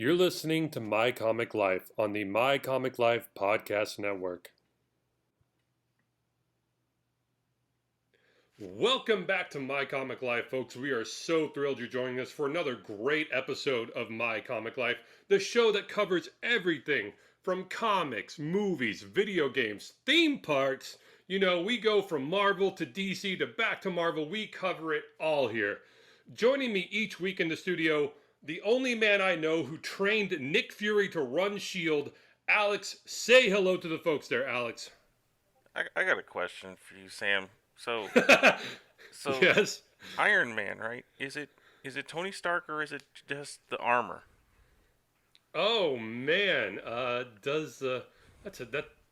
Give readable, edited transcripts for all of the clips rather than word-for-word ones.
You're listening to My Comic Life on the My Comic Life Podcast Network. Welcome back to My Comic Life, folks. We are so thrilled you're joining us for another great episode of My Comic Life, the show that covers everything from comics, movies, video games, theme parks. You know, we go from Marvel to DC to back to Marvel. We cover it all here. Joining me each week in the studio, the only man I know who trained Nick Fury to run S.H.I.E.L.D., Alex. Say hello to the folks there, Alex. I got a question for you, Sam. So, Yes. Iron Man, right? Is it Tony Stark or is it just the armor? Oh man,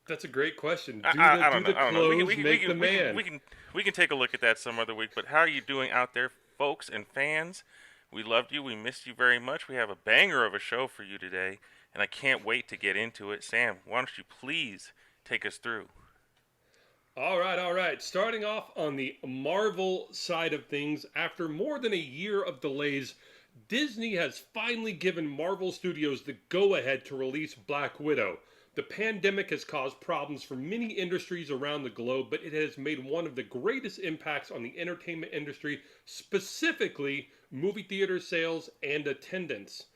that's a great question. I, Do the I, I do don't know. the I don't know. We can clothes we can we make the can we can man? we can we can take a look at that some other week. But how are you doing out there, folks and fans? We loved you. We missed you very much. We have a banger of a show for you today, and I can't wait to get into it. Sam, why don't you please take us through? All right, all right. Starting off on the Marvel side of things, after more than a year of delays, Disney has finally given Marvel Studios the go-ahead to release Black Widow. The pandemic has caused problems for many industries around the globe, but it has made one of the greatest impacts on the entertainment industry, specifically movie theater sales and attendance.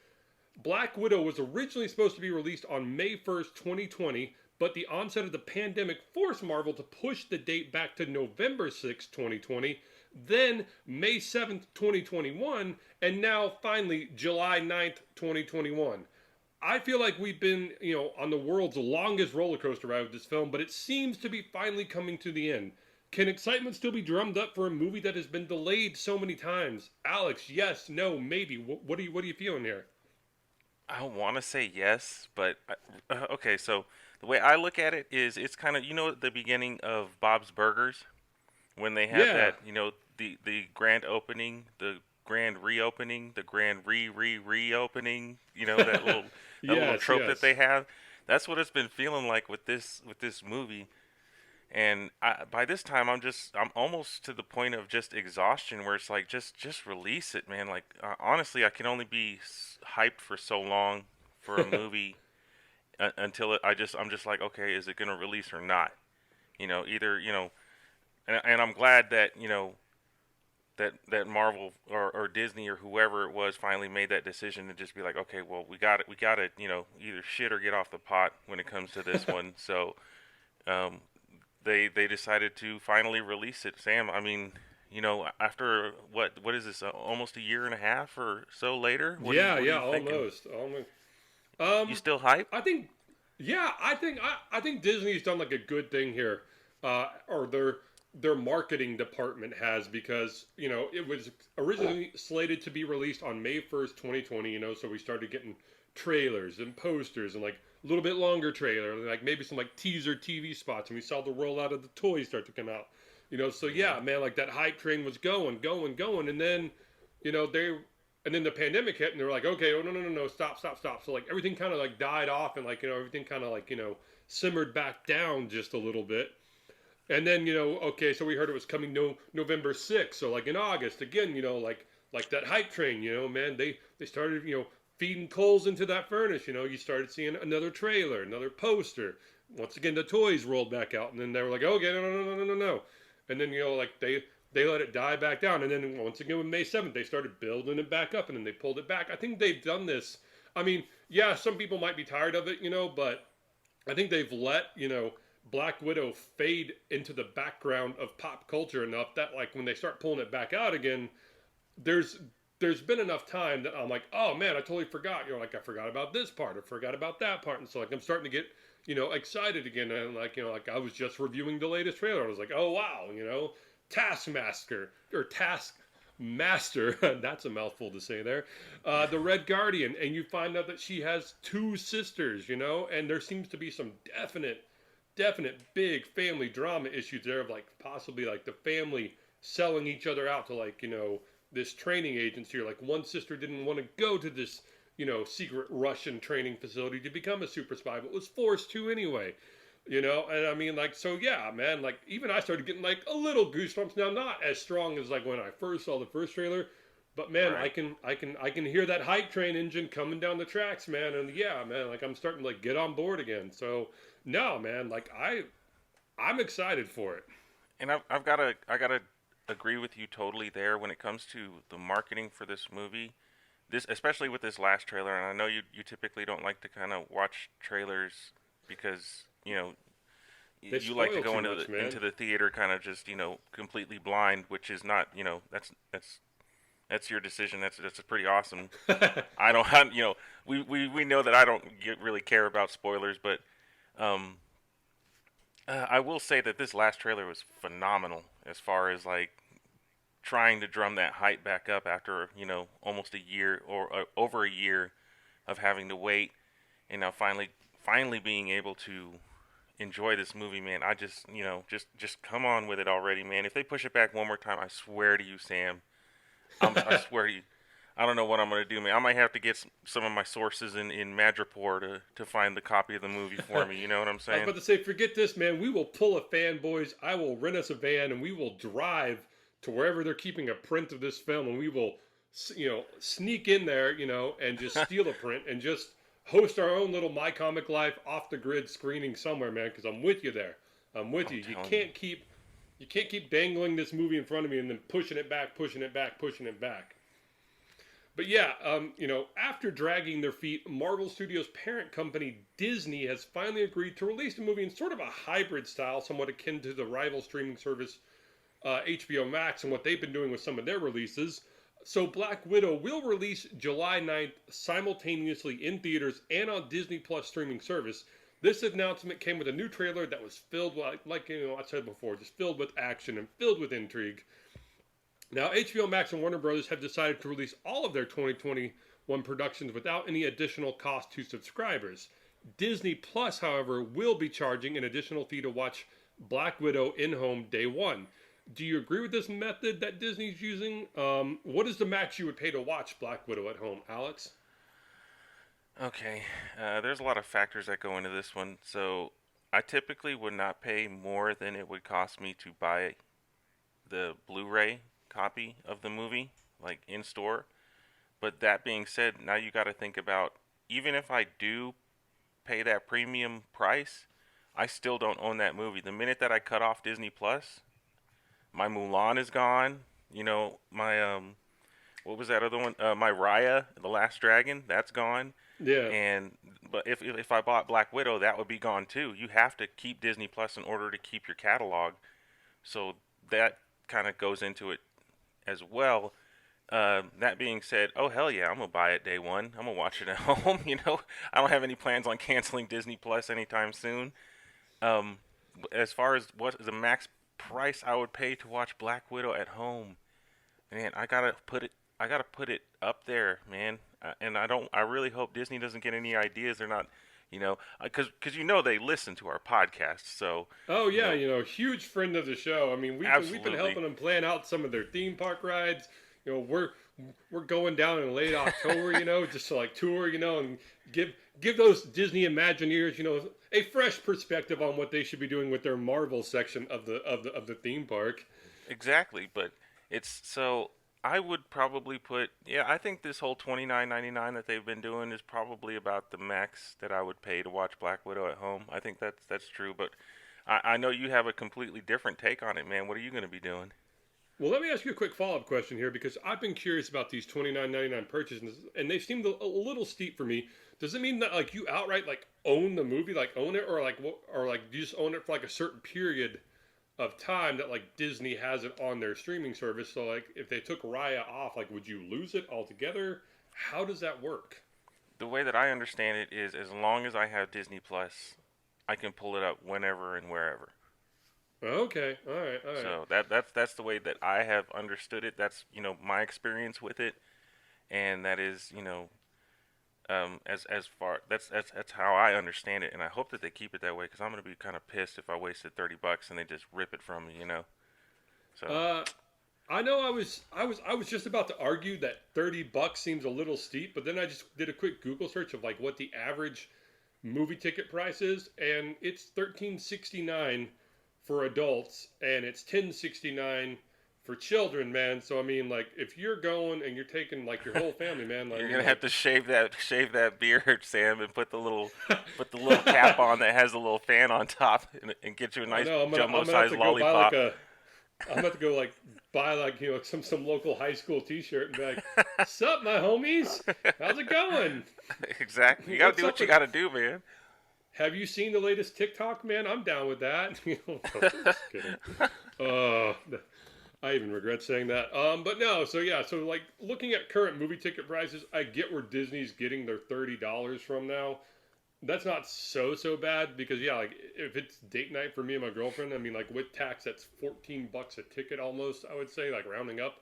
Black Widow was originally supposed to be released on May 1st, 2020, but the onset of the pandemic forced Marvel to push the date back to November 6th, 2020, then May 7th, 2021, and now finally July 9th, 2021. I feel like we've been, on the world's longest roller coaster ride with this film, but it seems to be finally coming to the end. Can excitement still be drummed up for a movie that has been delayed so many times? Alex, yes, no, maybe. What are you feeling here? I want to say yes, but okay. So the way I look at it is, it's kind of, the beginning of Bob's Burgers, when they have Yeah. that, the grand opening, the grand reopening, the grand reopening, that little Yes, trope that yes. they have. That's what it's been feeling like with this movie. And by this time, I'm almost to the point of just exhaustion, where it's like, just release it, man. Like, honestly, I can only be hyped for so long for a movie, until I'm just like, okay, is it gonna release or not? Either, and I'm glad that, that Marvel, or Disney, or whoever it was, finally made that decision to just be like, okay, well, we got to, either shit or get off the pot when it comes to this one. So, um, they decided to finally release it. Sam, I mean, after what is this, almost a year and a half or so later? What are you Yeah, what are yeah, you thinking? almost, almost. You Um, still hype? I think, yeah, I think Disney's done like a good thing here, or their marketing department has, because it was originally slated to be released on May 1st, 2020. So we started getting trailers and posters and like a little bit longer trailer, like maybe some like teaser TV spots, and we saw the rollout of the toys start to come out. So Mm-hmm. yeah, man, like that hype train was going, going, going, and then you know they and then the pandemic hit, and they were like, okay, oh no, no, no, no, stop, stop, stop. So like everything kind of like died off, and like everything kind of like simmered back down just a little bit. And then okay, so we heard it was coming November 6th. So like in August again, like that hype train, man, they started feeding coals into that furnace. You started seeing another trailer, another poster. Once again, the toys rolled back out, and then they were like, okay, no, no, no, no, no, no, no. And then like they let it die back down, and then once again with May 7th, they started building it back up, and then they pulled it back. I think they've done this. I mean, yeah, some people might be tired of it, but I think they've let Black Widow fade into the background of pop culture enough that like when they start pulling it back out again, there's there's been enough time that I'm like, oh man, I totally forgot. Like I forgot about this part, I forgot about that part, and so like I'm starting to get excited again, and like like I was just reviewing the latest trailer. I was like, oh wow, Taskmaster or Taskmaster. That's a mouthful to say there. The Red Guardian, and you find out that she has two sisters, and there seems to be some definite big family drama issues there of like possibly like the family selling each other out to like this training agency, or like one sister didn't want to go to this secret Russian training facility to become a super spy, but was forced to anyway. And I mean, like, so yeah, man, like, even I started getting like a little goosebumps now, not as strong as like when I first saw the first trailer, But man, Right. I can hear that hype train engine coming down the tracks, man. And yeah, man, like I'm starting to like get on board again. So no, man, like I'm excited for it. And I gotta agree with you totally there when it comes to the marketing for this movie. This, especially with this last trailer, and I know you typically don't like to kind of watch trailers because They you like to spoil go too much, man. into the theater kind of just completely blind, which is not that's your decision. That's pretty awesome. I don't we know that I don't really care about spoilers, but um, I will say that this last trailer was phenomenal as far as like trying to drum that hype back up after almost a year or over a year of having to wait, and now finally being able to enjoy this movie, man. I just just come on with it already, man. If they push it back one more time, I swear to you, Sam, I swear to you, I don't know what I'm gonna do, man. I might have to get some of my sources in Madripoor to find the copy of the movie for me. You know what I'm I was saying? about to say, forget this, man. We will pull a fanboys. I will rent us a van and we will drive to wherever they're keeping a print of this film, and we will, sneak in there, and just steal a print and just host our own little My Comic Life off the grid screening somewhere, man. Because I'm with you there. I'm with I'm you. telling you. You can't keep dangling this movie in front of me and then pushing it back, pushing it back, pushing it back. But yeah, after dragging their feet, Marvel Studios' parent company Disney has finally agreed to release the movie in sort of a hybrid style, somewhat akin to the rival streaming service HBO Max and what they've been doing with some of their releases. So Black Widow will release July 9th simultaneously in theaters and on Disney Plus streaming service. This announcement came with a new trailer that was filled with, like I said before, just filled with action and filled with intrigue. Now, HBO Max and Warner Brothers have decided to release all of their 2021 productions without any additional cost to subscribers. Disney Plus, however, will be charging an additional fee to watch Black Widow in home day one. Do you agree with this method that Disney's using? What is the max you would pay to watch Black Widow at home, Alex? Okay, there's a lot of factors that go into this one. So I typically would not pay more than it would cost me to buy the Blu-ray copy of the movie, like in store. But that being said, now you got to think about, even if I do pay that premium price, I still don't own that movie. The minute that I cut off Disney Plus, my Mulan is gone. My what was that other one? My Raya, the Last Dragon, that's gone. Yeah. And but if I bought Black Widow, that would be gone too. You have to keep Disney Plus in order to keep your catalog. So that kind of goes into it as well. That being said, oh hell yeah, I'm gonna buy it day one. I'm gonna watch it at home. I don't have any plans on canceling Disney Plus anytime soon. Um, as far as what the max price I would pay to watch Black Widow at home, man, I gotta put it up there, man. And I don't. I really hope Disney doesn't get any ideas. They're not, because they listen to our podcast. So, Oh you yeah, know, huge friend of the show. I mean, we've been absolutely. helping them plan out some of their theme park rides. We're going down in late October, just to like tour, and give those Disney Imagineers, a fresh perspective on what they should be doing with their Marvel section of the theme park. Exactly, but it's so I would probably put yeah, I think this whole 29.99 that they've been doing is probably about the max that I would pay to watch Black Widow at home. I think that's true, but I know you have a completely different take on it, man. What are you going to be doing? Well, let me ask you a quick follow up question here because I've been curious about these 29.99 purchases, and they seemed a little steep for me. Does it mean that like you outright like own the movie, like own it, or like do you just own it for like a certain period of time that like Disney has it on their streaming service? So like if they took Raya off, like would you lose it altogether? How does that work? The way that I understand it is as long as I have Disney Plus, I can pull it up whenever and wherever. Okay, all right, all right. So that's the way that I have understood it. That's my experience with it, and that is as far that's how I understand it, and I hope that they keep it that way because I'm gonna be kind of pissed if I wasted $30 and they just rip it from me. So Uh, I know I was just about to argue that $30 seems a little steep, but then I just did a quick Google search of like what the average movie ticket price is, and it's 13.69 for adults, and it's 10.69 for children, man. So I mean, like, if you're going and you're taking like your whole family, man, like, I You're mean, gonna like, have to shave that beard, Sam, and put the little cap on that has a little fan on top, and get you a I nice know jumbo I'm gonna have sized to go buy like lollipop. a I'm gonna have to go like buy like some local high school T-shirt and be like, "Sup, my homies? How's it going? Exactly. You gotta What's do up what you with? gotta do, man. Have you seen the latest TikTok, man? I'm down with that." Just kidding. Uh, I even regret saying that. But no. So yeah. So like looking at current movie ticket prices, I get where Disney's getting their $30 from now. That's not so bad because yeah, like if it's date night for me and my girlfriend, I mean like with tax that's $14 a ticket almost. I would say like rounding up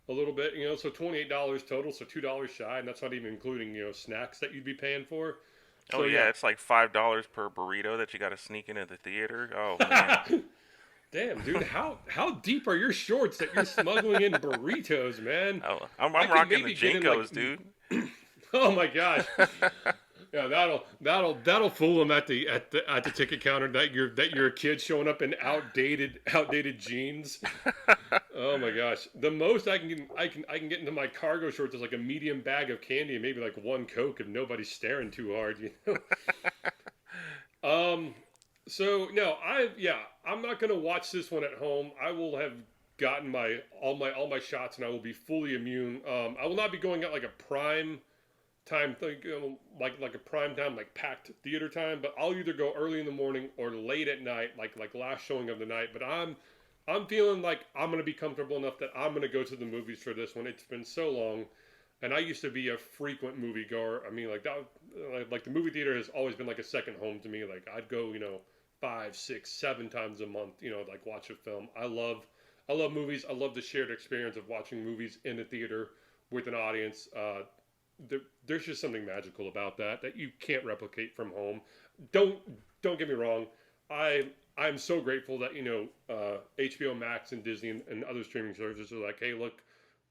a little bit, so $28 total, so $2 shy, and that's not even including snacks that you'd be paying for. Oh So yeah, yeah, it's like $5 per burrito that you gotta sneak into the theater. Oh man. damn dude, how deep are your shorts that you're smuggling in burritos, man? Oh, I I'm could rocking the maybe get in like, Jinkos, dude. oh my gosh. Yeah, that'll fool them at the ticket counter that you're a kid showing up in outdated jeans. Oh my gosh, the most I can get into my cargo shorts is like a medium bag of candy and maybe like one Coke if nobody's staring too hard. Um. So no, I'm not gonna watch this one at home. I will have gotten my shots and I will be fully immune. I will not be going at like a prime time thing, like a prime time, like packed theater time. But I'll either go early in the morning or late at night, like last showing of the night. But I'm feeling like I'm gonna be comfortable enough that I'm gonna go to the movies for this one. It's been so long, and I used to be a frequent movie goer. I mean, like that, like the movie theater has always been like a second home to me. Like I'd go, 5, 6, 7 times a month, like watch a film. I love movies. I love the shared experience of watching movies in a theater with an audience. There's just something magical about that you can't replicate from home. Don't don't get me wrong. I'm so grateful that HBO Max and Disney and other streaming services are like, hey, look,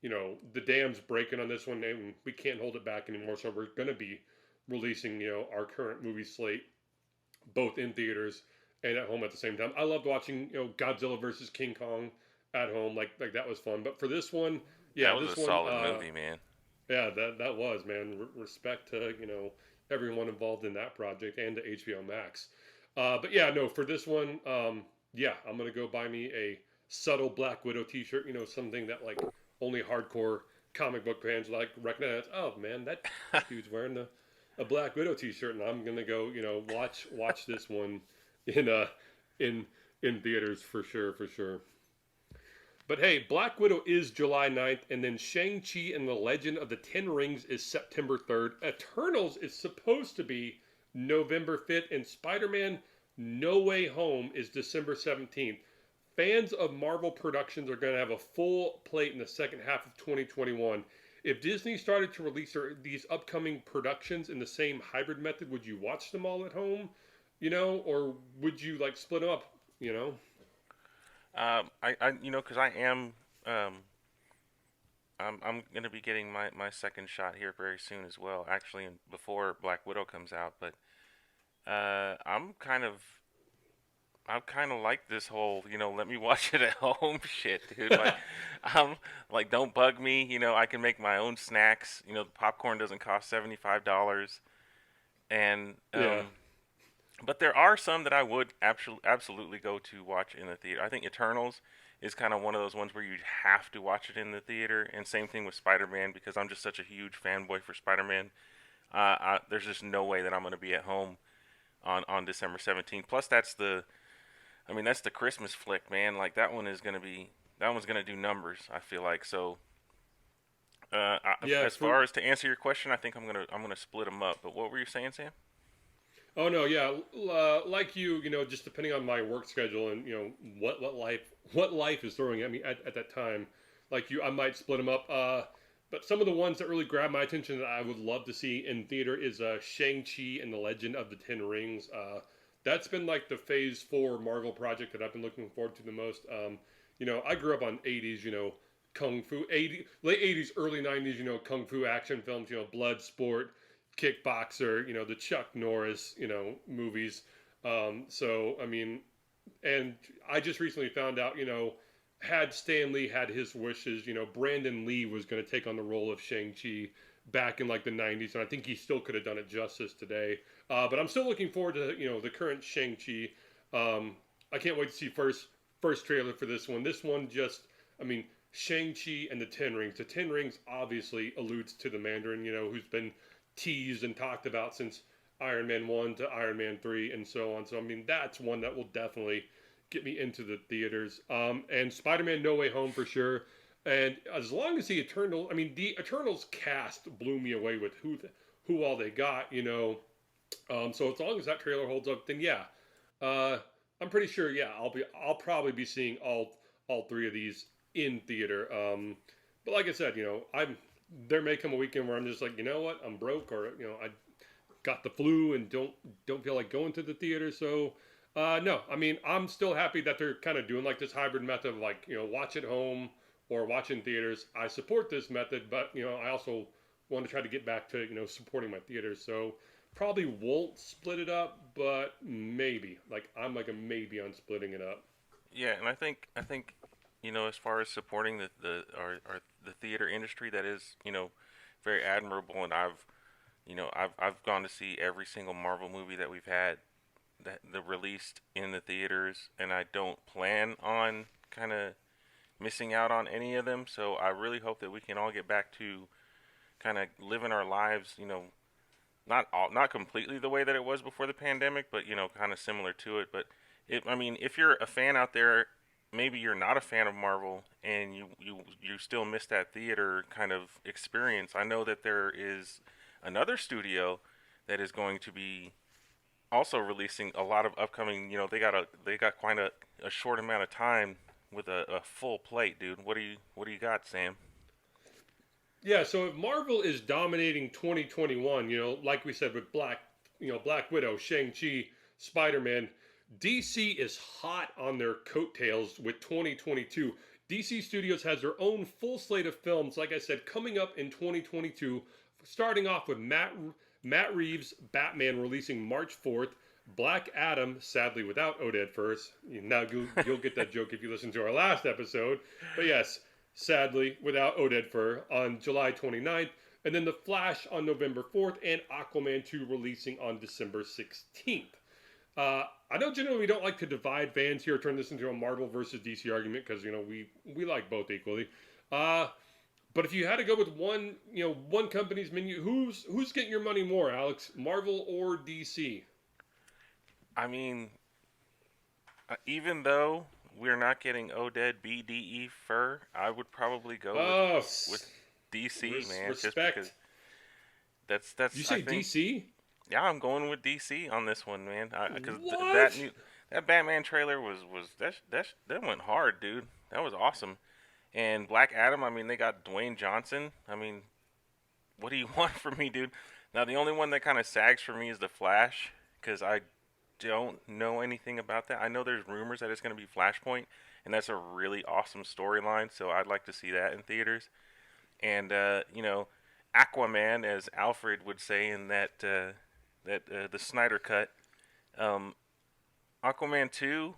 the dam's breaking on this one, and we can't hold it back anymore. So we're gonna be releasing our current movie slate both in theaters and at home at the same time. I loved watching Godzilla versus King Kong at home, like that was fun. But for this one, That yeah, was a this one, solid movie, man. yeah, that was, man. Respect to everyone involved in that project and to HBO Max. But yeah, no, for this one, yeah, I'm gonna go buy me a subtle Black Widow T-shirt. Something that like only hardcore comic book fans like recognize. Oh man, that dude's wearing a Black Widow T-shirt, and I'm gonna go watch this one in in in theaters for sure, for sure. But hey, Black Widow is July 9th, and then Shang-Chi and the Legend of the Ten Rings is September 3rd. Eternals is supposed to be November 5th, and Spider-Man No Way Home is December 17th. Fans of Marvel Productions are going to have a full plate in the second half of 2021. If Disney started to release these upcoming productions in the same hybrid method, would you watch them all at home? Or would you like split them up? You know? Because I am, um, I'm gonna be getting my second shot here very soon as well. Actually, before Black Widow comes out, but I'm kind of like this whole, let me watch it at home shit, dude. Like, I'm like, don't bug me. I can make my own snacks. The popcorn doesn't cost $75, and Yeah. but there are some that I would absolutely go to watch in the theater. I think Eternals is kind of one of those ones where you have to watch it in the theater, and same thing with Spider-Man because I'm just such a huge fanboy for Spider-Man. There's just no way that I'm going to be at home on December 17th. Plus, that's the Christmas flick, man. Like that one's gonna do numbers. I feel like so. Yeah, As far as to answer your question, I think I'm gonna split them up. But what were you saying, Sam? oh no, yeah, like just depending on my work schedule and what life is throwing at me at that time, like you, I might split them up. But some of the ones that really grab my attention that I would love to see in theater is Shang-Chi and the Legend of the Ten Rings. That's been like the Phase 4 Marvel project that I've been looking forward to the most. I grew up on '80s, kung fu, late '80s, early '90s, kung fu action films, blood sport, kickboxer, the Chuck Norris, movies. So I mean, and I just recently found out, had Stan Lee had his wishes, Brandon Lee was going to take on the role of Shang-Chi back in like the 90s, and I think he still could have done it justice today. But I'm still looking forward to the current Shang-Chi. I can't wait to see first trailer for this one. This one just, I mean, Shang-Chi and the Ten Rings. The Ten Rings obviously alludes to the Mandarin, who's been teased and talked about since Iron Man 1 to Iron Man 3 and so on. So, I mean, that's one that will definitely get me into the theaters. And Spider-Man No Way Home for sure. And as long as the Eternals cast blew me away with who all they got. So as long as that trailer holds up, then yeah, I'm pretty sure. Yeah, I'll probably be seeing all three of these in theater. But like I said, there may come a weekend where I'm just like, you know what, I'm broke, or I got the flu and don't feel like going to the theater. So no, I mean, I'm still happy that they're kind of doing like this hybrid method of like watch at home or watch in theaters. I support this method, but I also want to try to get back to supporting my theaters. So probably won't split it up, but maybe. Like I'm like a maybe on splitting it up. Yeah, and I think as far as supporting the theater industry, that is very admirable, and I've gone to see every single Marvel movie that we've had that released in the theaters, and I don't plan on kind of missing out on any of them. So I really hope that we can all get back to kind of living our lives, not completely the way that it was before the pandemic, but kind of similar to it. But I mean, if you're a fan out there, maybe you're not a fan of Marvel and you still miss that theater kind of experience. I know that there is another studio that is going to be also releasing a lot of upcoming. They got quite a short amount of time with a full plate, dude. What do you got, Sam? Yeah, so if Marvel is dominating 2021, like we said with Black Widow, Shang-Chi, Spider-Man, DC is hot on their coattails with 2022. DC Studios has their own full slate of films, like I said, coming up in 2022, starting off with Matt Reeves' Batman releasing March 4th, Black Adam, sadly without Oded first. Now you'll get that joke if you listen to our last episode. But yes, sadly without Oded Fur on July 29th. And then The Flash on November 4th and Aquaman 2 releasing on December 16th. I know generally we don't like to divide fans here, turn this into a Marvel versus DC argument because we like both equally. But if you had to go with one company's menu, who's getting your money more, Alex? Marvel or DC? I mean, even though we're not getting Oded BDE fur, I would probably go with DC, man, respect. just because that's You say I think, DC? yeah, I'm going with DC on this one, man. Because What? that Batman trailer was that went hard, dude. That was awesome. And Black Adam, I mean, they got Dwayne Johnson. I mean, what do you want from me, dude? Now the only one that kind of sags for me is the Flash, because I don't know anything about that. I know there's rumors that it's going to be Flashpoint, and that's a really awesome storyline. So I'd like to see that in theaters. And Aquaman, as Alfred would say in the Snyder cut. Aquaman 2,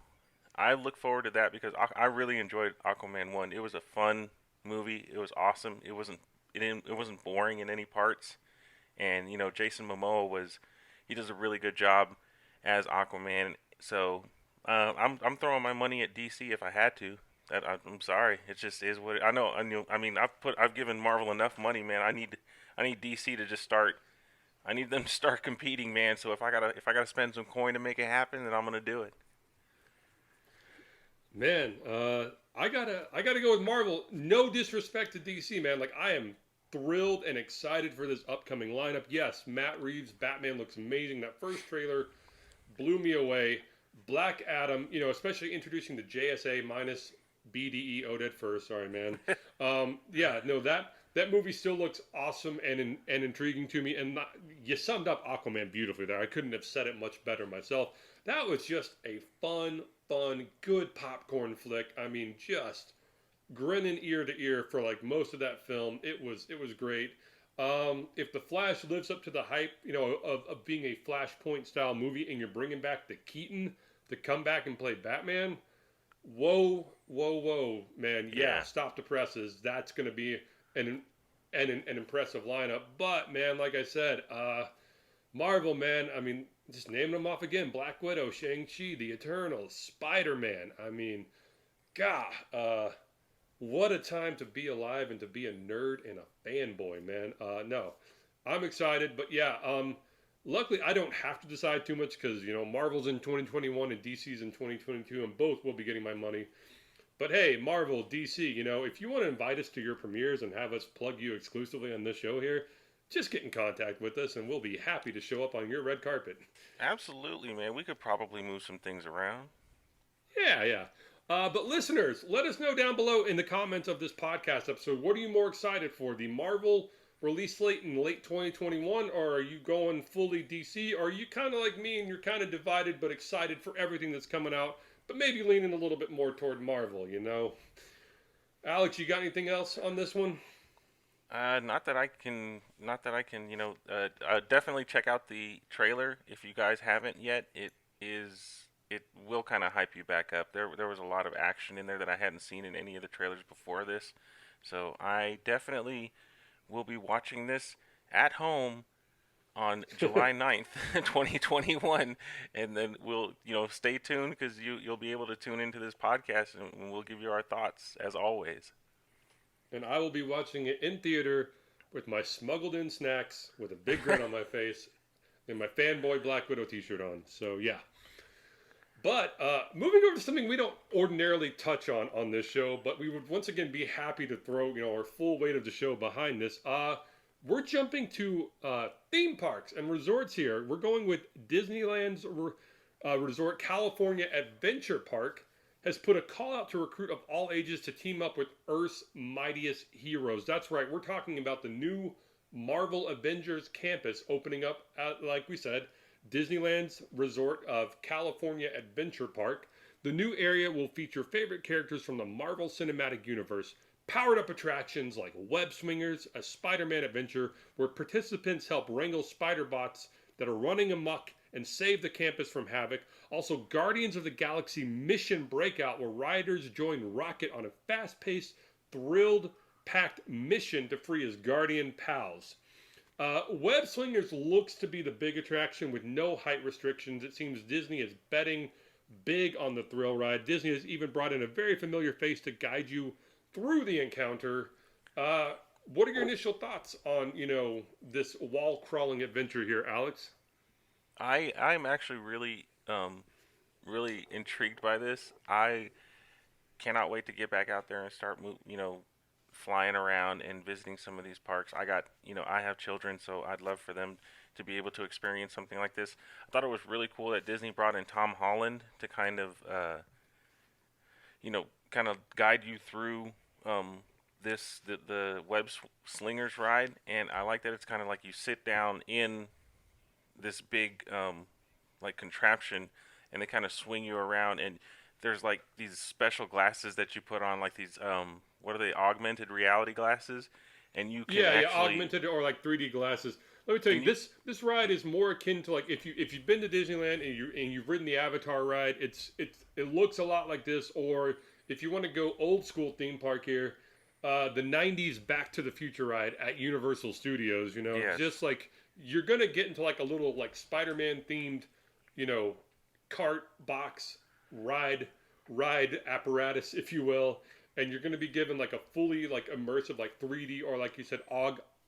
I look forward to that because I really enjoyed Aquaman 1. It was a fun movie. It was awesome. It wasn't boring in any parts. And Jason Momoa he does a really good job as Aquaman. So I'm throwing my money at DC if I had to. I'm sorry. It just is what I know. I mean, I've given Marvel enough money, man. I need DC to just start. I need them to start competing, man. So if I gotta spend some coin to make it happen, then I'm gonna do it. Man, I gotta go with Marvel. No disrespect to DC, man. Like I am thrilled and excited for this upcoming lineup. Yes, Matt Reeves' Batman looks amazing. That first trailer blew me away. Black Adam, especially introducing the JSA minus BDE Oded first. Sorry, man. Yeah, no, that movie still looks awesome and intriguing to me. And you summed up Aquaman beautifully there. I couldn't have said it much better myself. That was just a fun, good popcorn flick. I mean, just grinning ear to ear for like most of that film. It was great. If the Flash lives up to the hype, of being a Flashpoint style movie, and you're bringing back the Keaton to come back and play Batman, woe whoa, man, yeah, Yeah. stop the presses. That's going to be an, an impressive lineup. But man, like I said, Marvel, man, I mean, just naming them off again: Black Widow, Shang Chi, The Eternals, Spider Man. I mean, God, what a time to be alive and to be a nerd and a fanboy, man. No, I'm excited, but yeah, luckily I don't have to decide too much because Marvel's in 2021 and DC's in 2022, and both will be getting my money. But hey, Marvel, DC, if you want to invite us to your premieres and have us plug you exclusively on this show here, just get in contact with us, and we'll be happy to show up on your red carpet. Absolutely, man. We could probably move some things around. Yeah, yeah. But listeners, let us know down below in the comments of this podcast episode. What are you more excited for? The Marvel release slate in late 2021, or are you going fully DC? Or are you kind of like me and you're kind of divided but excited for everything that's coming out, but maybe leaning a little bit more toward Marvel? Alex, you got anything else on this one? Not that I can, definitely check out the trailer if you guys haven't yet. It will kind of hype you back up. There was a lot of action in there that I hadn't seen in any of the trailers before this. So I definitely will be watching this at home on July 9th, 2021, and then we'll, stay tuned because you'll be able to tune into this podcast and we'll give you our thoughts as always. And I will be watching it in theater with my smuggled in snacks with a big grin on my face and my fanboy Black Widow t-shirt on. So yeah. But moving over to something we don't ordinarily touch on this show, but we would once again be happy to throw our full weight of the show behind this. We're jumping to theme parks and resorts here. We're going with Disneyland's Resort California Adventure Park has put a call out to recruit of all ages to team up with Earth's mightiest heroes. That's right, we're talking about the new Marvel Avengers campus opening up at, like we said, Disneyland's Resort of California Adventure Park. The new area will feature favorite characters from the Marvel Cinematic Universe, powered up attractions like Web Swingers, a Spider-Man adventure where participants help wrangle spider bots that are running amok and save the campus from havoc. Also, Guardians of the Galaxy Mission Breakout, where riders join Rocket on a fast-paced, thrilled-packed mission to free his Guardian pals. Web Slingers looks to be the big attraction with no height restrictions. It seems Disney is betting big on the thrill ride. Disney has even brought in a very familiar face to guide you through the encounter. What are your initial thoughts on, this wall crawling adventure here, Alex? I'm actually really intrigued by this. I cannot wait to get back out there and start flying around and visiting some of these parks. I have children, so I'd love for them to be able to experience something like this. I thought it was really cool that Disney brought in Tom Holland to kind of guide you through the web slingers ride, and I like that it's kind of like you sit down in this big like contraption, and they kind of swing you around, and there's like these special glasses that you put on, like these what are they, augmented reality glasses, and you can Yeah, actually augmented or like 3D glasses. Let me tell you, and you this ride is more akin to like if you've been to Disneyland and you've ridden the Avatar ride, it looks a lot like this. Or if you want to go old school theme park here, the '90s Back to the Future ride at Universal Studios. yes. Just like you're gonna get into like a little like Spider-Man themed, you know, cart box ride apparatus, if you will, and you're gonna be given like a fully like immersive like 3D or like you said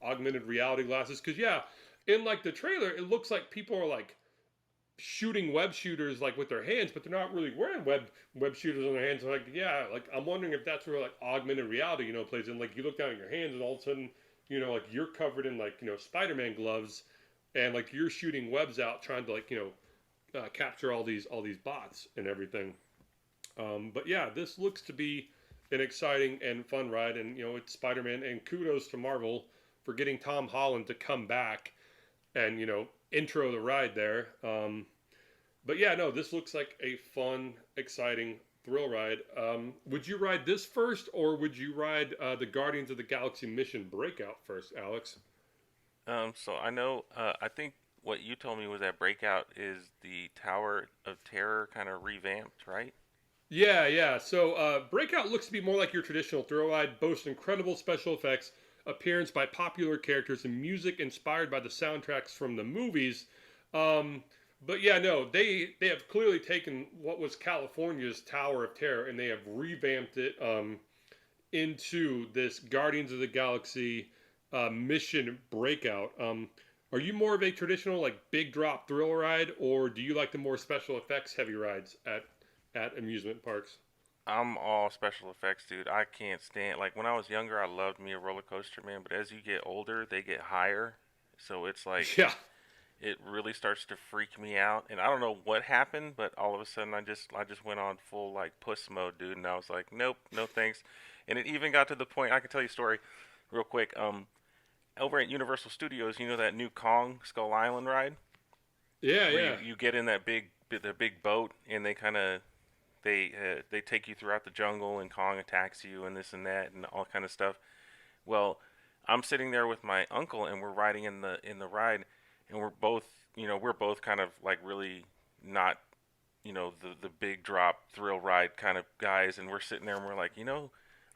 augmented reality glasses. Because yeah, in like the trailer, it looks like people are like shooting web shooters like with their hands, but they're not really wearing web shooters on their hands. Like yeah, like I'm wondering if that's where like augmented reality plays in. Like you look down at your hands and all of a sudden like you're covered in like Spider-Man gloves, and like you're shooting webs out trying to like capture all these bots and everything. But yeah, this looks to be an exciting and fun ride, and it's Spider-Man, and kudos to Marvel for getting Tom Holland to come back and intro the ride there. But yeah, no, this looks like a fun, exciting thrill ride. Would you ride this first, or would you ride the Guardians of the Galaxy Mission Breakout first, Alex? So I know, I think what you told me was that Breakout is the Tower of Terror kind of revamped, right? Yeah, yeah. So Breakout looks to be more like your traditional thrill ride, boasts incredible special effects, appearance by popular characters, and music inspired by the soundtracks from the movies. Um, but yeah, no, they have clearly taken what was California's Tower of Terror and they have revamped it into this Guardians of the Galaxy mission Breakout. Are you more of a traditional like big drop thrill ride, or do you like the more special effects heavy rides at amusement parks? I'm all special effects, dude. I can't stand like when I was younger, I loved me a roller coaster, man. But as you get older, they get higher, so it's like Yeah. it really starts to freak me out. And I don't know what happened, but all of a sudden, I just went on full like puss mode, dude. And I was like, nope, no thanks. And it even got to the point. I can tell you a story, real quick. Over at Universal Studios, you know that new Kong Skull Island ride, Yeah, where you, yeah. you get in that big boat, and they take you throughout the jungle, and Kong attacks you, and this and that, and all kind of stuff. Well, I'm sitting there with my uncle, and we're riding in the ride, and we're both kind of like really not the big drop thrill ride kind of guys, and we're sitting there and we're like,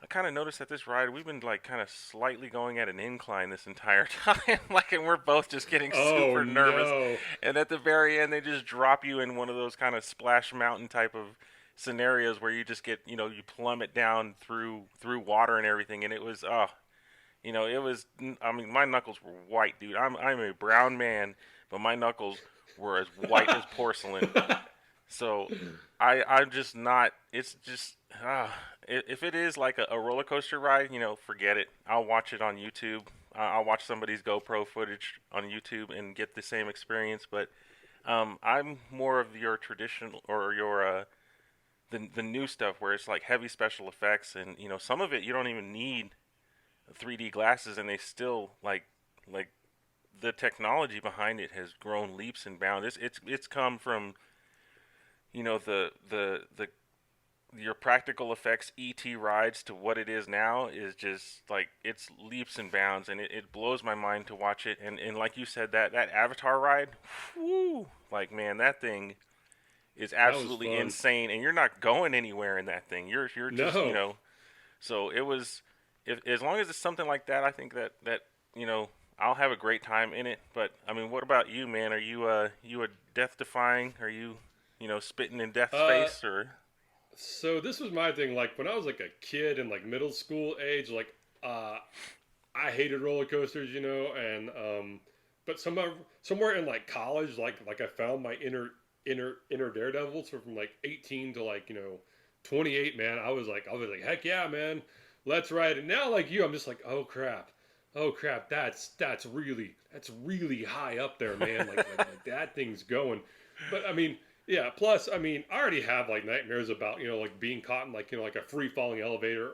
I kind of noticed that this ride we've been like kind of slightly going at an incline this entire time, like, and we're both just getting Oh super nervous. no. And at the very end, they just drop you in one of those kind of splash mountain type of scenarios where you just get you plummet down through water and everything, and it was it was. I mean, my knuckles were white, dude. I'm a brown man, but my knuckles were as white as porcelain. So I'm just not. It's just if it is like a roller coaster ride, forget it. I'll watch it on YouTube. I'll watch somebody's GoPro footage on YouTube and get the same experience. But I'm more of your traditional or your the new stuff where it's like heavy special effects, and some of it you don't even need 3D glasses, and they still like the technology behind it has grown leaps and bounds. It's come from the your practical effects ET rides to what it is now is just like it's leaps and bounds, and it blows my mind to watch it. And like you said, that Avatar ride, whoo, like man, that thing is That was absolutely fun. insane, and you're not going anywhere in that thing. You're just No. so it was. If as long as it's something like that, I think that you know I'll have a great time in it. But I mean, what about you, man? Are you a death defying? Are you spitting in death's Uh face or? so this was my thing like when I was like a kid in like middle school age like uh I hated roller coasters, and but somewhere in like college like I found my inner daredevil. So from like 18 to like 28, man, I was like heck yeah, man, let's ride it. Now like you, I'm just like, oh crap, that's really high up there, man. Like that thing's going. But I mean, yeah, plus I mean I already have like nightmares about like being caught in like like a free falling elevator,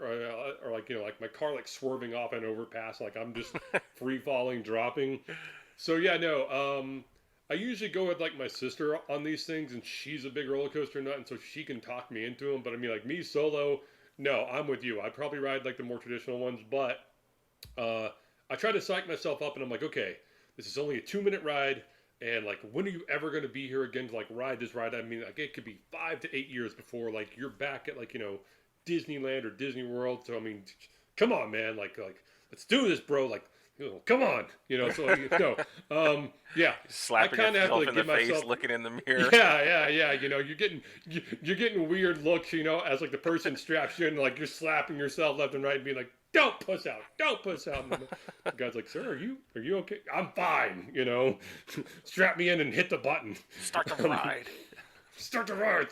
or like like my car like swerving off an overpass, like I'm just free falling, dropping. So yeah, no. I usually go with like my sister on these things, and she's a big roller coaster nut, and so she can talk me into them. But I mean, like me solo, no, I'm with you. I'd probably ride like the more traditional ones, but uh, I try to psych myself up, and I'm like, okay, this is only a 2 minute ride, and like, when are you ever going to be here again to like ride this ride? I mean, like, it could be 5 to 8 years before like you're back at like Disneyland or Disney World. So I mean, come on, man, like let's do this, bro. Like, come on, So yeah, I Slapping kind of have to yourself like in the give face, myself. looking in the mirror. Yeah. You're getting weird looks, as like the person straps you in, like you're slapping yourself left and right, and being like, "Don't puss out, don't puss out." And the guy's like, "Sir, are you okay?" "I'm fine." Strap me in and hit the button. Start the Um, ride. start the ride.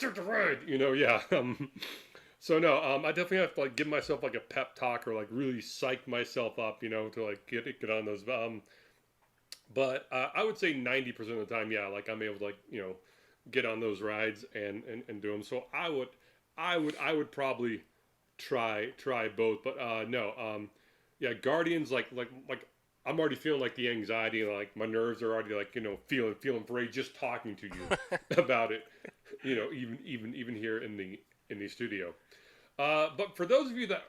Yeah. So no, I definitely have to like give myself like a pep talk or like really psych myself up, to like get on those. But I would say 90% of the time, yeah, like I'm able to like get on those rides and do them. So I would probably try both. But no, yeah, Guardians like I'm already feeling like the anxiety, like my nerves are already like feeling afraid just talking to you about it. Even here in the studio. But for those of you that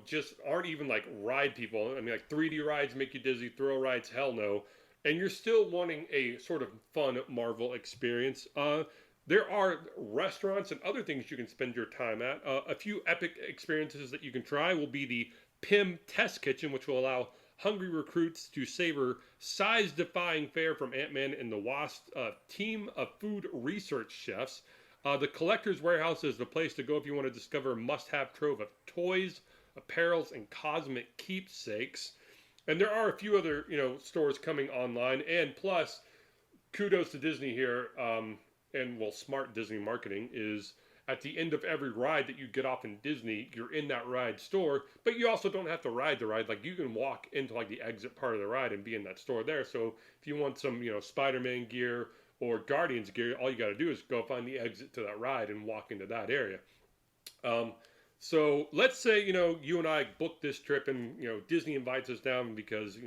just aren't even like ride people, I mean, like 3D rides make you dizzy, thrill rides, hell no, and you're still wanting a sort of fun Marvel experience. there are restaurants and other things you can spend your time at. A few epic experiences that you can try will be the PIM Test Kitchen, which will allow hungry recruits to savor size-defying fare from Ant-Man and the Wasp, team of food research chefs. The Collector's Warehouse is the place to go if you want to discover a must-have trove of toys, apparels, and cosmic keepsakes. And there are a few other, stores coming online. And plus, kudos to Disney here, and well, smart Disney marketing is at the end of every ride that you get off in Disney, you're in that ride store, but you also don't have to ride the ride. Like, you can walk into like the exit part of the ride and be in that store there. So if you want some, Spider-Man gear or Guardians gear, all you got to do is go find the exit to that ride and walk into that area. So let's say, you and I booked this trip and, Disney invites us down because,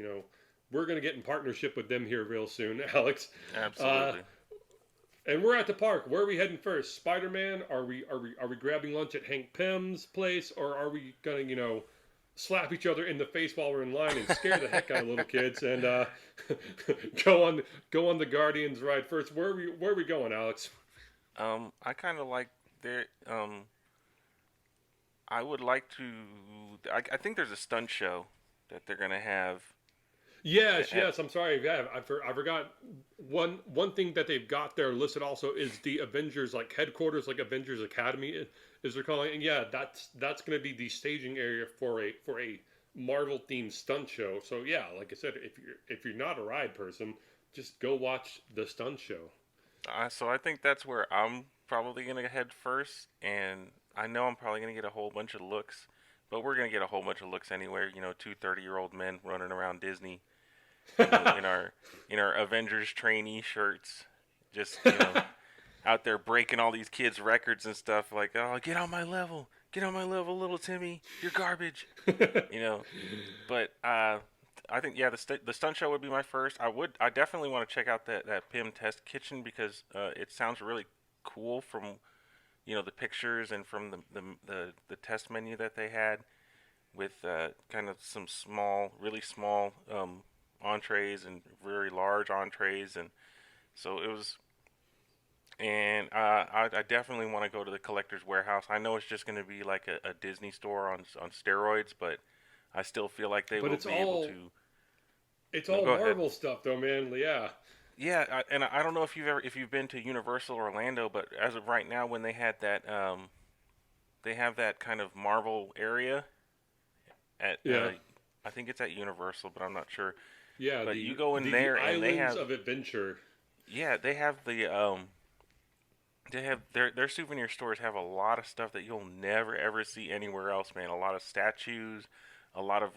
we're going to get in partnership with them here real soon, Alex. Absolutely. And we're at the park. Where are we heading first? Spider-Man? Are we grabbing lunch at Hank Pym's place, or are we gonna slap each other in the face while we're in line and scare the heck out of little kids and go on the Guardians ride first? Where are we going, Alex? I kind of like their I would like to. I think there's a stunt show that they're gonna have. Yes. I'm sorry. Yeah, I forgot one thing that they've got there listed also is the Avengers headquarters, like Avengers Academy is they're calling it. And yeah, that's going to be the staging area for a Marvel themed stunt show. So yeah, like I said, if you're not a ride person, just go watch the stunt show. So I think that's where I'm probably gonna head first, and I know I'm probably gonna get a whole bunch of looks, but we're gonna get a whole bunch of looks anywhere. Two 30-year-old men running around Disney. In our Avengers trainee shirts, just out there breaking all these kids' records and stuff. Like, oh, get on my level, little Timmy, you're garbage. But I think the stunt show would be my first. I definitely want to check out that PIM Test Kitchen because it sounds really cool from the pictures and from the test menu that they had with kind of some really small entrees and very large entrees, and so it was. And I definitely want to go to the Collector's Warehouse. I know it's just going to be like a Disney store on steroids, but I still feel like they will be able to. It's all Marvel stuff, though, man. Yeah. Yeah, and I don't know if you've been to Universal Orlando, but as of right now, when they had that, they have that kind of Marvel area at. I think it's at Universal, but I'm not sure. Yeah, but you go in there and they have of adventure. Yeah, they have their souvenir stores have a lot of stuff that you'll never ever see anywhere else, man. A lot of statues, a lot of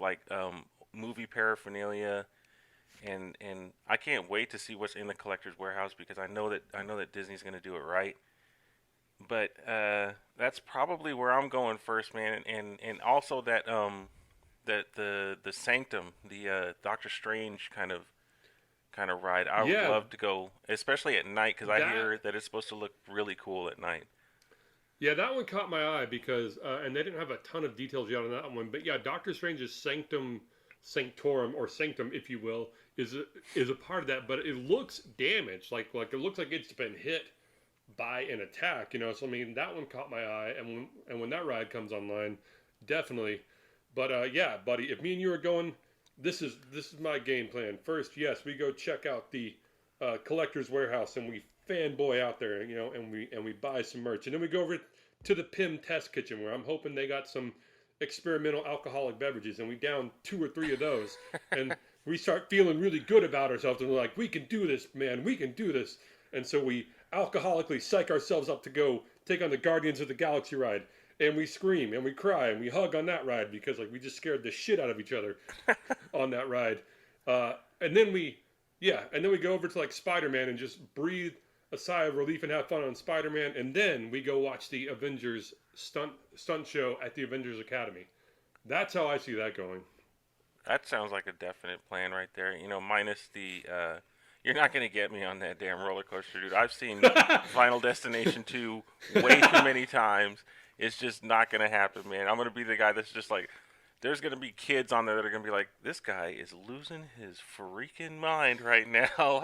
movie paraphernalia, and I can't wait to see what's in the Collector's Warehouse because I know that Disney's going to do it right. But that's probably where I'm going first, man, and also that the Sanctum, the Doctor Strange kind of ride. I would love to go, especially at night, because I hear that it's supposed to look really cool at night. Yeah, that one caught my eye because, and they didn't have a ton of details yet on that one, but yeah, Doctor Strange's Sanctorum, or Sanctum, if you will, is a part of that, but it looks damaged, like it looks like it's been hit by an attack, So I mean, that one caught my eye, and when that ride comes online, definitely. But yeah, buddy, if me and you are going, this is my game plan. First, yes, we go check out the Collector's Warehouse and we fanboy out there, and we buy some merch, and then we go over to the PIM Test Kitchen where I'm hoping they got some experimental alcoholic beverages, and we down 2 or 3 of those, and we start feeling really good about ourselves, and we're like, we can do this, man, we can do this, and so we alcoholically psych ourselves up to go take on the Guardians of the Galaxy ride. And we scream and we cry and we hug on that ride because we just scared the shit out of each other on that ride. And then we go over to Spider-Man and just breathe a sigh of relief and have fun on Spider-Man. And then we go watch the Avengers stunt show at the Avengers Academy. That's how I see that going. That sounds like a definite plan right there. Minus the you're not going to get me on that damn roller coaster, dude. I've seen Final Destination 2 way too many times. It's just not going to happen, man. I'm going to be the guy that's just like, there's going to be kids on there that are going to be like, this guy is losing his freaking mind right now.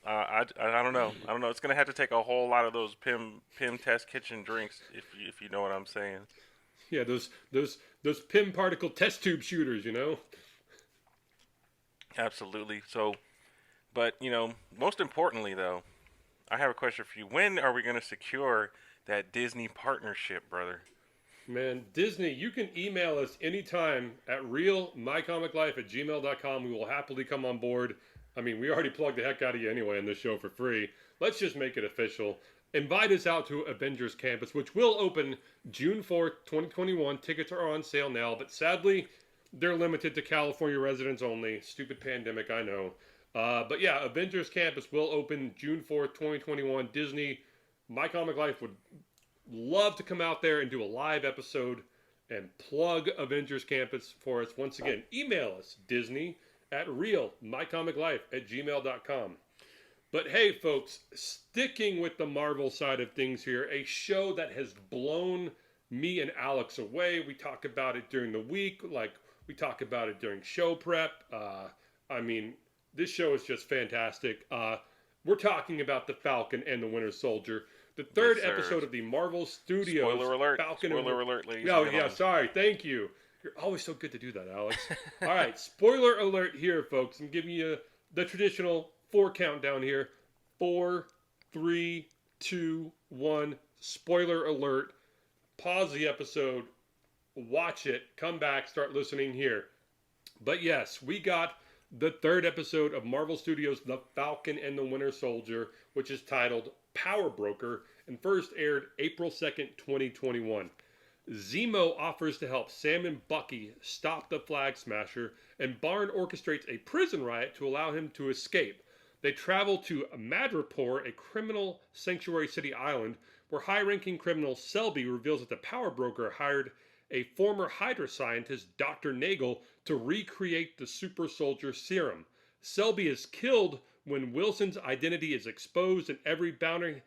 I don't know. I don't know. It's gonna have to take a whole lot of those Pym test kitchen drinks if you know what I'm saying. Yeah, those Pym particle test tube shooters, you know. Absolutely. So, but most importantly though, I have a question for you. When are we gonna secure that Disney partnership, brother? Man, Disney, you can email us anytime at realmycomiclife@gmail.com. We will happily come on board. I mean, we already plugged the heck out of you anyway in this show for free. Let's just make it official. Invite us out to Avengers Campus, which will open June 4th, 2021. Tickets are on sale now, but sadly, they're limited to California residents only. Stupid pandemic, I know. But yeah, Avengers Campus will open June 4th, 2021. Disney, My Comic Life would love to come out there and do a live episode and plug Avengers Campus for us. Once again, email us, Disney at realmycomiclife@gmail.com. But hey, folks, sticking with the Marvel side of things here, a show that has blown me and Alex away. We talk about it during the week, like we talk about it during show prep. I mean, this show is just fantastic. We're talking about the Falcon and the Winter Soldier, the third episode of the Marvel Studios Spoiler alert! Falcon Spoiler alert, ladies. Oh, yeah, sorry. Thank you. You're always so good to do that, Alex. All right, spoiler alert here, folks. I'm giving you the traditional 4 countdown here. 4, 3, 2, 1. Spoiler alert. Pause the episode. Watch it. Come back. Start listening here. But yes, we got the third episode of Marvel Studios' The Falcon and the Winter Soldier, which is titled Power Broker, and first aired April 2nd, 2021. Zemo offers to help Sam and Bucky stop the Flag Smasher, and Barn orchestrates a prison riot to allow him to escape. They travel to Madripoor, a criminal sanctuary city island, where high-ranking criminal Selby reveals that the Power Broker hired a former Hydra scientist, Dr. Nagel, to recreate the super soldier serum. Selby is killed when Wilson's identity is exposed, and every bounty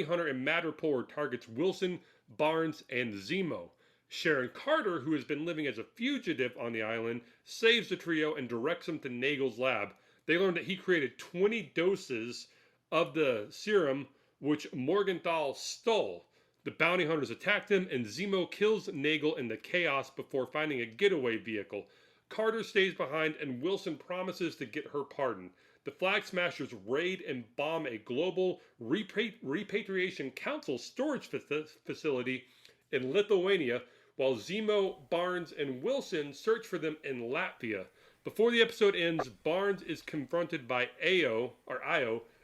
hunter in Madripoor targets Wilson, Barnes, and Zemo. Sharon Carter, who has been living as a fugitive on the island, saves the trio and directs them to Nagel's lab. They learn that he created 20 doses of the serum, which Morgenthau stole. The bounty hunters attack them, and Zemo kills Nagel in the chaos before finding a getaway vehicle. Carter stays behind, and Wilson promises to get her pardon. The Flag Smashers raid and bomb a global repatriation council storage facility in Lithuania, while Zemo, Barnes, and Wilson search for them in Latvia. Before the episode ends, Barnes is confronted by Io,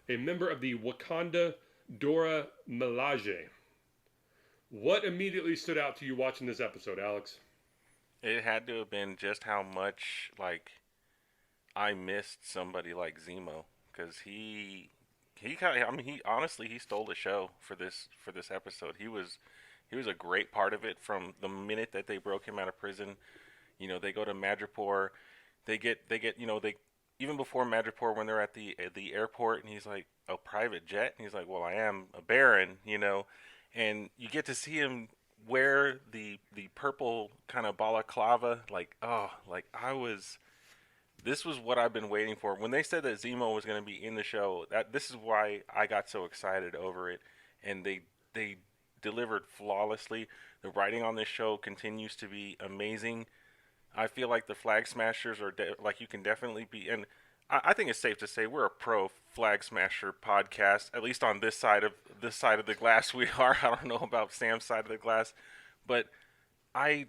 a member of the Wakanda Dora Milaje. What immediately stood out to you watching this episode, Alex? It had to have been just how much I missed somebody like Zemo, because he kind of, I mean, he honestly, he stole the show for this episode. He was a great part of it from the minute that they broke him out of prison. They go to Madripoor. They get they even before Madripoor, when they're at the airport, and he's like, a private jet, and he's like, well, I am a baron, and you get to see him wear the purple kind of balaclava, this was what I've been waiting for. When they said that Zemo was going to be in the show, this is why I got so excited over it, and they delivered flawlessly. The writing on this show continues to be amazing. I feel like the Flag Smashers are you can definitely be, and I think it's safe to say we're a pro Flag Smasher podcast, at least on this side of the glass. We are. I don't know about Sam's side of the glass, but I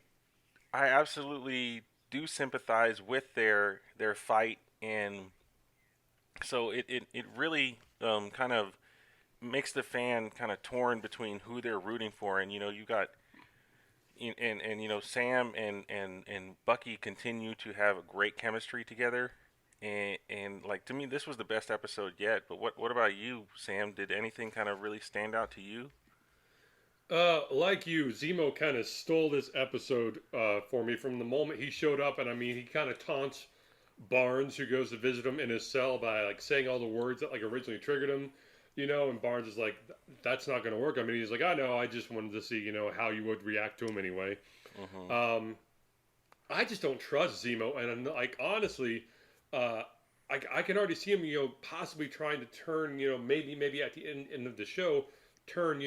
absolutely do sympathize with their fight, and so it really kind of makes the fan kind of torn between who they're rooting for. And you got and Sam and Bucky continue to have a great chemistry together, and to me this was the best episode yet. But what about you, Sam? Did anything kind of really stand out to you? Like you, Zemo kind of stole this episode for me from the moment he showed up. And I mean, he kind of taunts Barnes, who goes to visit him in his cell, by saying all the words that originally triggered him, and Barnes is like, that's not going to work. I mean, he's like, I know, I just wanted to see, how you would react to him anyway. Mm-hmm. I just don't trust Zemo, and honestly, I can already see him, possibly trying to turn, maybe at the end of the show, turn,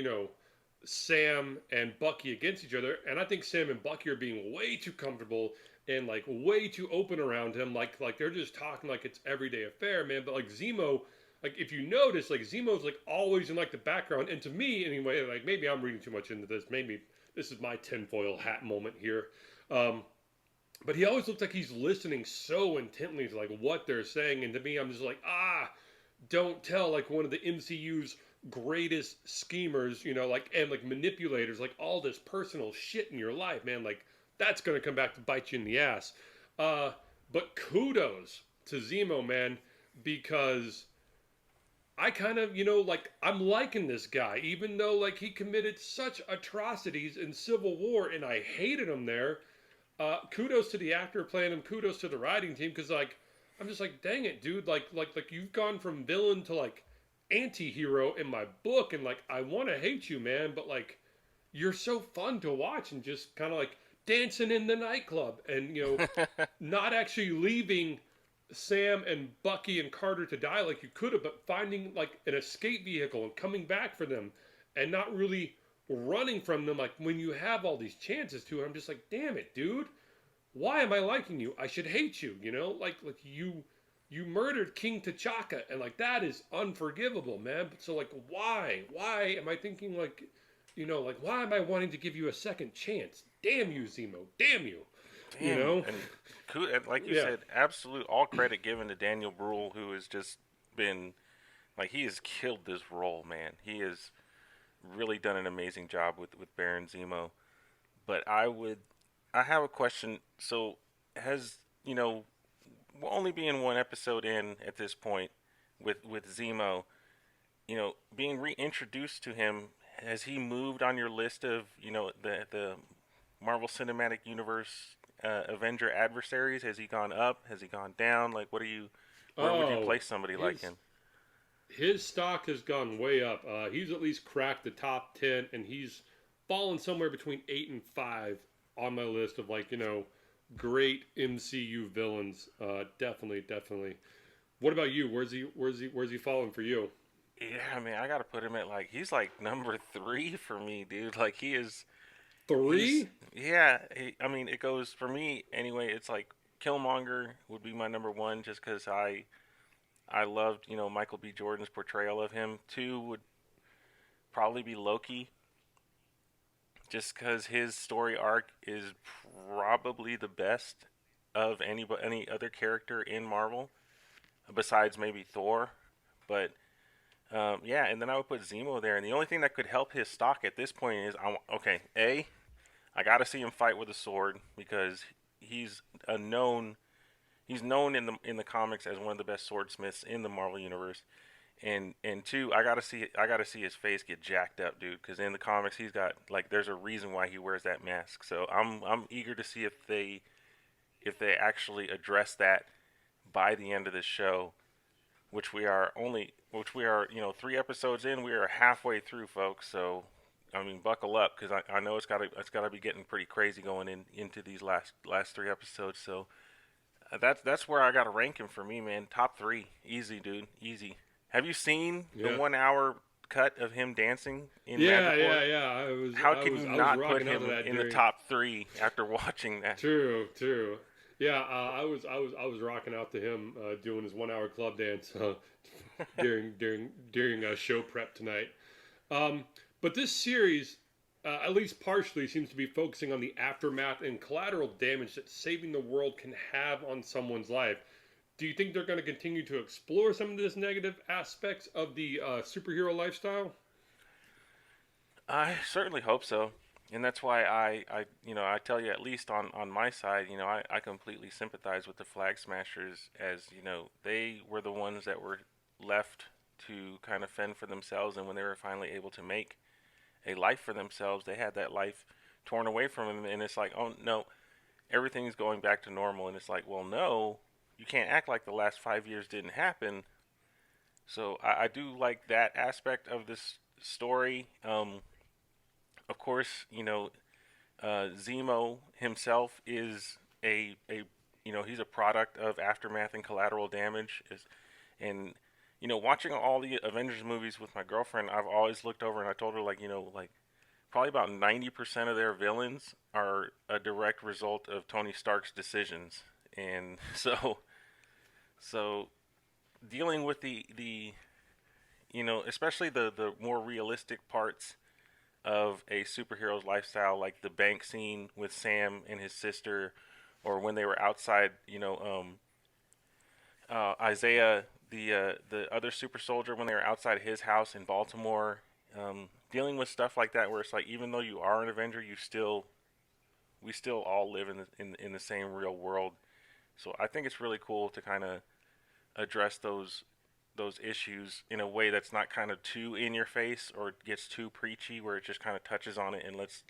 Sam and Bucky against each other. And I think Sam and Bucky are being way too comfortable and like way too open around him. Like they're just talking like it's everyday affair, man. But like Zemo, like if you notice, like Zemo's like always in like the background. And to me, anyway, like maybe I'm reading too much into this. Maybe this is my tinfoil hat moment here. Um, but he always looks like he's listening so intently to like what they're saying. And to me, I'm just like, don't tell like one of the MCU's greatest schemers, like and like manipulators, like all this personal shit in your life, man. Like that's gonna come back to bite you in the ass. Uh, but kudos to Zemo, man, because I kind of, like I'm liking this guy, even though like he committed such atrocities in Civil War, and I hated him there. Kudos to the actor playing him. Kudos to the writing team because like I'm just like, dang it, dude. Like you've gone from villain to like anti-hero in my book, and like I want to hate you, man, but like you're so fun to watch and just kind of like dancing in the nightclub and not actually leaving Sam and Bucky and Carter to die like you could have, but finding like an escape vehicle and coming back for them and not really running from them like when you have all these chances to. I'm just like, damn it, dude. Why am I liking you? I should hate you, like you murdered King T'Chaka and like that is unforgivable, man. So like why am I thinking like like why am I wanting to give you a second chance? Damn you, Zemo. Damn you. Damn. And like you Yeah. said, absolute all credit given to Daniel Bruhl, who has just been like he has killed this role, man. He has really done an amazing job with Baron Zemo. But I have a question. So has we'll only being one episode in at this point with Zemo, being reintroduced to him, has he moved on your list of the Marvel Cinematic Universe Avenger adversaries? Has he gone up? Has he gone down? Like, where would you Oh, place somebody like his him? his stock has gone way up. He's at least cracked the top 10, and he's fallen somewhere between 8 and 5 on my list of like great MCU villains. Definitely. What about you? Where's he falling for you? Yeah, man, I gotta put him at like he's like number 3 for me, dude. Like he's Three? yeah. I mean, it goes for me anyway. It's like Killmonger would be my number 1 just because I loved Michael B. Jordan's portrayal of him. 2 would probably be Loki, just because his story arc is probably the best of any other character in Marvel, besides maybe Thor. But yeah, and then I would put Zemo there. And the only thing that could help his stock at this point is okay. I got to see him fight with a sword because he's a known he's known in the comics as one of the best swordsmiths in the Marvel universe. And 2, I gotta see his face get jacked up, dude. Because in the comics, he's got like there's a reason why he wears that mask. So I'm eager to see if they actually address that by the end of this show, which we are 3 episodes in. We are halfway through, folks. So I mean, buckle up because I know it's gotta be getting pretty crazy going into these last 3 episodes. So that's where I gotta rank him for me, man. Top 3, easy, dude, easy. Have you seen the Yeah. 1 hour cut of him dancing in Yeah, Madripoor? yeah, yeah. I was How I can was you I was not put rocking out to him that in the during. top 3 after watching that? True. Yeah, I was rocking out to him doing his 1 hour club dance during show prep tonight. Um, but this series, at least partially, seems to be focusing on the aftermath and collateral damage that saving the world can have on someone's life. Do you think they're going to continue to explore some of this negative aspects of the superhero lifestyle? I certainly hope so. And that's why I tell you, at least on my side, I completely sympathize with the Flag Smashers, as they were the ones that were left to kind of fend for themselves, and when they were finally able to make a life for themselves, they had that life torn away from them, and it's like, oh no, everything's going back to normal, and it's like, well, no, you can't act like the last 5 years didn't happen. So I do like that aspect of this story. Of course, Zemo himself is a he's a product of aftermath and collateral damage. And watching all the Avengers movies with my girlfriend, I've always looked over and I told her, like, like probably about 90% of their villains are a direct result of Tony Stark's decisions. And so dealing with the especially the more realistic parts of a superhero's lifestyle, like the bank scene with Sam and his sister, or when they were outside, Isaiah, the other super soldier, when they were outside his house in Baltimore, dealing with stuff like that, where it's like, even though you are an Avenger, we still all live in the same real world. So I think it's really cool to kind of address those issues in a way that's not kind of too in your face or gets too preachy, where it just kind of touches on it and lets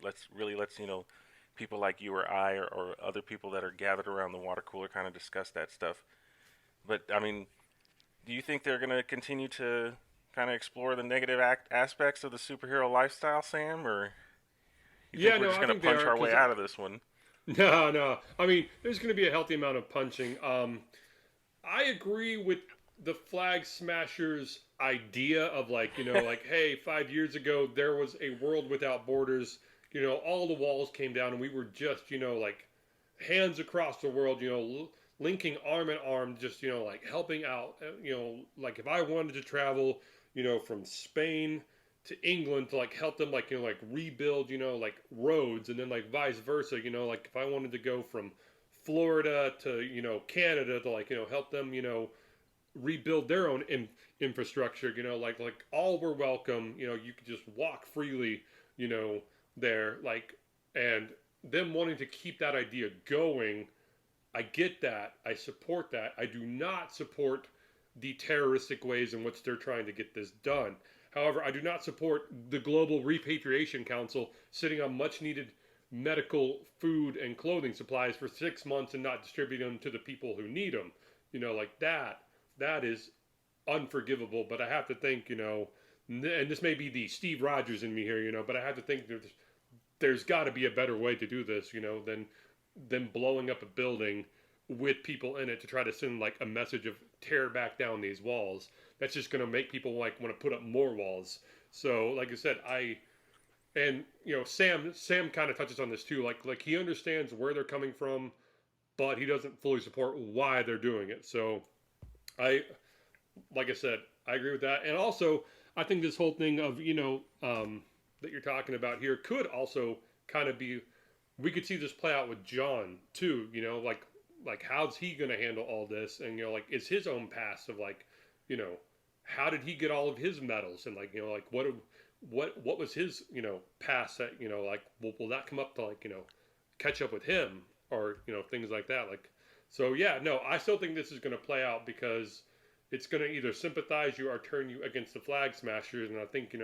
people like you or I, or other people that are gathered around the water cooler kind of discuss that stuff. But I mean, do you think they're going to continue to kind of explore the negative aspects of the superhero lifestyle, Sam, or you think Yeah, we're no, just I going to think they punch are our way because out of this one? no, no. I mean, there's going to be a healthy amount of punching. I agree with the Flag Smashers idea of like, like, hey, 5 years ago there was a world without borders. All the walls came down and we were just, like hands across the world. Linking arm in arm, just like helping out. Like if I wanted to travel, from Spain to England to like help them like like rebuild like roads, and then like vice versa, like if I wanted to go from Florida to Canada to like help them rebuild their own infrastructure, like all were welcome. You could just walk freely, you know there, like, and them wanting to keep that idea going. I get that. I support that. I do not support the terroristic ways in which they're trying to get this done. However, I do not support the Global Repatriation Council sitting on much needed medical, food, and clothing supplies for 6 months and not distributing them to the people who need them. Like that. That is unforgivable. But I have to think, and this may be the Steve Rogers in me here, but I have to think there's got to be a better way to do this, than blowing up a building with people in it to try to send like a message of tear back down these walls. That's just going to make people like want to put up more walls. So, like I said, and Sam kind of touches on this too. Like he understands where they're coming from, but he doesn't fully support why they're doing it. So, I like I said, I agree with that. And also, I think this whole thing of that you're talking about here could also kind of be, we could see this play out with John too. Like how's he going to handle all this? And like is his own past of like, how did he get all of his medals? And like like what was his past that like will that come up to like catch up with him, or things like that. Like, so yeah, no, I still think this is going to play out because it's going to either sympathize you or turn you against the Flag Smashers. And I think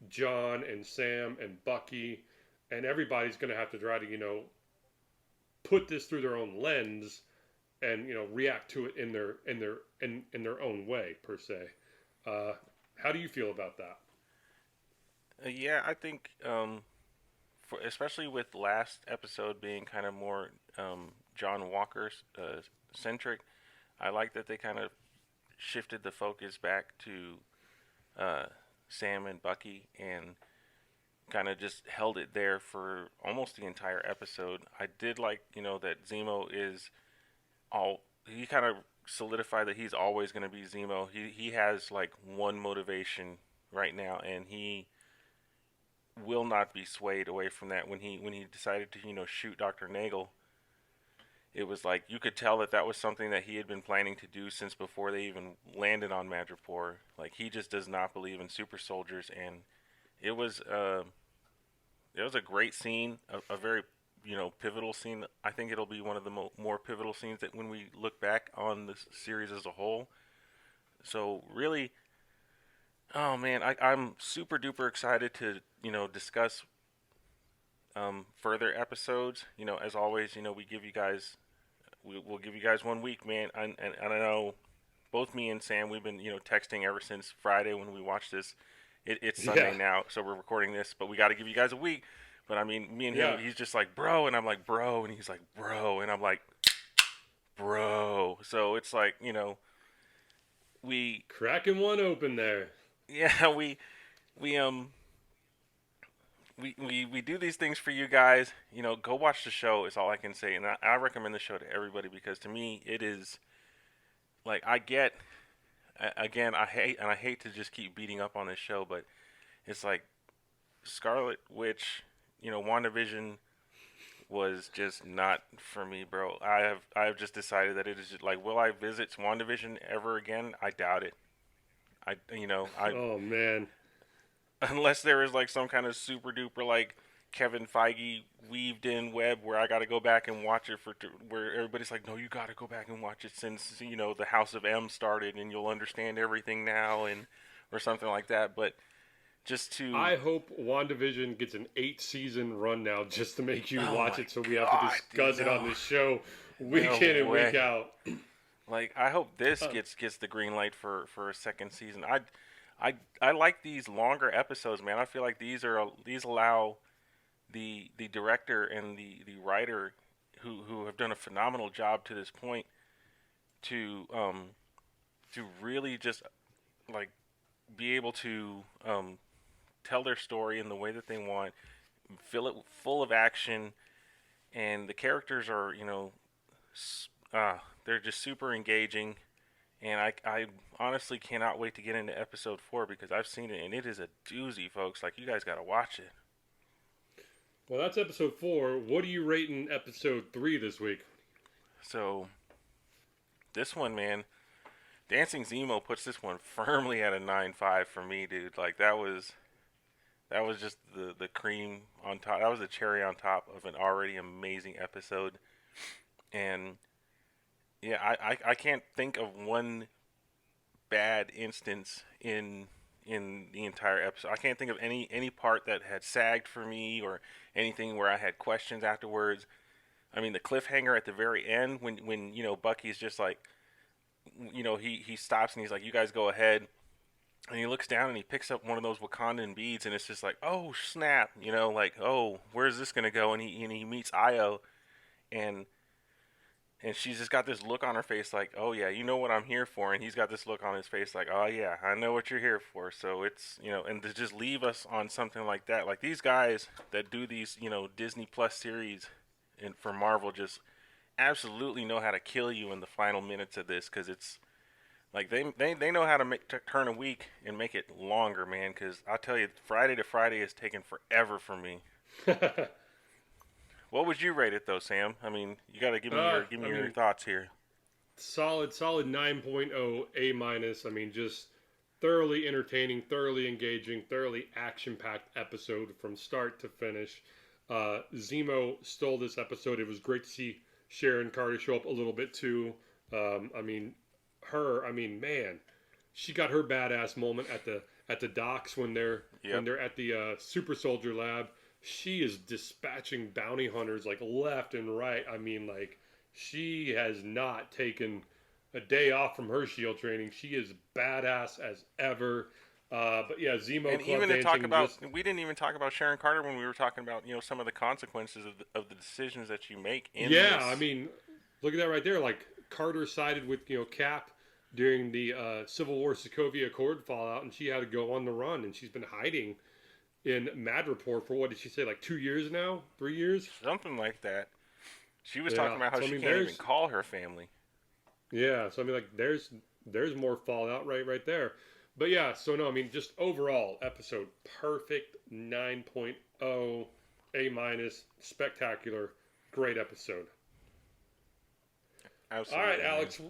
John and Sam and Bucky and everybody's going to have to try to put this through their own lens and react to it in their own way per se. How do you feel about that? Yeah, I think especially with last episode being kind of more John Walker centric, I like that they kind of shifted the focus back to Sam and Bucky and kind of just held it there for almost the entire episode. I did like, that Zemo is he kind of solidified that he's always going to be Zemo. He has like one motivation right now, and he will not be swayed away from that. When he decided to, shoot Dr. Nagel, it was like you could tell that was something that he had been planning to do since before they even landed on Madripoor. Like, he just does not believe in super soldiers, and it was a great scene, a very pivotal scene. I think it'll be one of the more pivotal scenes that when we look back on this series as a whole. So really, oh man, I'm super duper excited to discuss further episodes. As always, we'll give you guys 1 week, man. And I know both me and Sam, we've been texting ever since Friday when we watched this. It's Sunday now, so we're recording this, but we got to give you guys a week. But I mean, me and him, he's just like, bro, and I'm like, bro, and he's like, bro, and I'm like, bro. So it's like, you know, we Cracking one open there. yeah, we um we do these things for you guys. You know, go watch the show is all I can say. And I recommend the show to everybody because to me it is like I get again, I hate to just keep beating up on this show, but it's like Scarlet Witch, you know, WandaVision was just not for me, bro. I have just decided that it is just, like, will I visit WandaVision ever again? I doubt it. I Oh man. unless there is like some kind of super duper like Kevin Feige weaved in web where I got to go back and watch it where everybody's like, no, you got to go back and watch it since you know the House of M started and you'll understand everything now and or something like that. But just to I hope WandaVision gets an 8-season run now just to make you oh watch my it so we have to god, dude, discuss it on no, this show week in no and week way. out. Like I hope this Uh, gets the green light for a second season. I like these longer episodes, man. I feel like these allow the director and the writer who have done a phenomenal job to this point to really just like be able to tell their story in the way that they want, fill it full of action, and the characters are they're just super engaging. And I honestly cannot wait to get into episode 4 because I've seen it and it is a doozy, folks. Like, you guys got to watch it. well, that's episode 4. What are you rating episode 3 this week? So, this one, man, Dancing Zemo puts this one firmly at a 9.5 for me, dude. Like, that was just the cream on top. That was the cherry on top of an already amazing episode. And yeah, I can't think of one bad instance in the entire episode. I can't think of any part that had sagged for me or anything where I had questions afterwards. I mean, the cliffhanger at the very end when you know Bucky's just like, you know, he stops and he's like, you guys go ahead, and he looks down and he picks up one of those Wakandan beads and it's just like, oh snap, you know, like, oh, where's this gonna go? And he meets Io, and she's just got this look on her face like, oh yeah, you know what I'm here for. And he's got this look on his face like, oh yeah, I know what you're here for. So it's, you know, and to just leave us on something like that, like these guys that do these, you know, Disney Plus series and for Marvel just absolutely know how to kill you in the final minutes of this, because it's like they know how to turn a week and make it longer, man. Because I tell you, Friday to Friday is taking forever for me. What would you rate it though, Sam? I mean, you got to give me I your mean, thoughts here. solid 9.0 A minus. I mean, just thoroughly entertaining, thoroughly engaging, thoroughly action packed episode from start to finish. Zemo stole this episode. It was great to see Sharon Carter show up a little bit too. I mean, man, she got her badass moment at the docks when Yep. they're at the super soldier lab. She is dispatching bounty hunters like left and right. I mean, like, she has not taken a day off from her shield training. She is badass as ever. But yeah, Zemo And Club even to talk dancing about, just we didn't even talk about Sharon Carter when we were talking about, you know, some of the consequences of the decisions that you make in yeah. I this. mean, look at that right there. Like, Carter sided with Cap during the Civil War Sokovia Accord fallout, and she had to go on the run, and she's been hiding in Madripoor for what did she say, like 2 years now, 3 years? Something like that. She was talking Yeah. about how So I she mean, can't even call her family. so I mean, like, there's more fallout right there. But yeah, so no, I mean, just overall episode perfect, 9.0 A minus, spectacular, great episode. All right, Absolutely, man. Alex,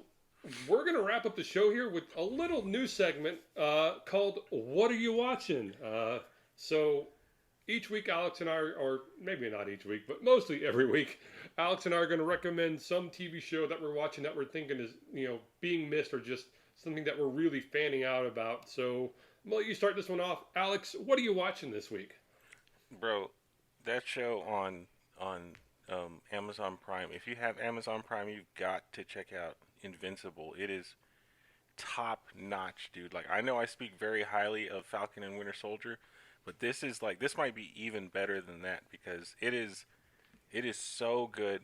we're gonna wrap up the show here with a little new segment called "What Are You Watching?" So each week, Alex and I, or maybe not each week, but mostly every week, Alex and I are going to recommend some TV show that we're watching that we're thinking is, being missed or just something that we're really fanning out about. So, well, you start this one off. Alex, what are you watching this week? Bro, that show on Amazon Prime. If you have Amazon Prime, you've got to check out Invincible. It is top notch, dude. Like, I know I speak very highly of Falcon and Winter Soldier, but this is like, this might be even better than that because it is It is so good.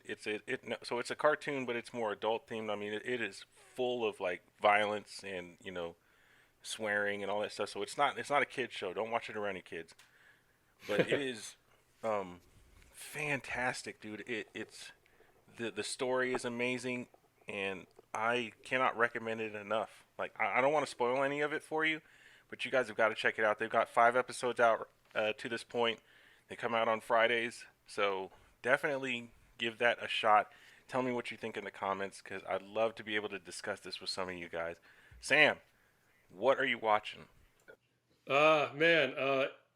So it's a cartoon, but it's more adult themed. I mean, it is full of like violence and swearing and all that stuff. So it's not a kids show. Don't watch it around your kids. But it is um, fantastic, dude. It's the story is amazing, and I cannot recommend it enough. Like I don't want to spoil any of it for you, but you guys have got to check it out. They've got 5 episodes out to this point. They come out on Fridays, so definitely give that a shot. Tell me what you think in the comments, because I'd love to be able to discuss this with some of you guys. Sam, what are you watching? Man,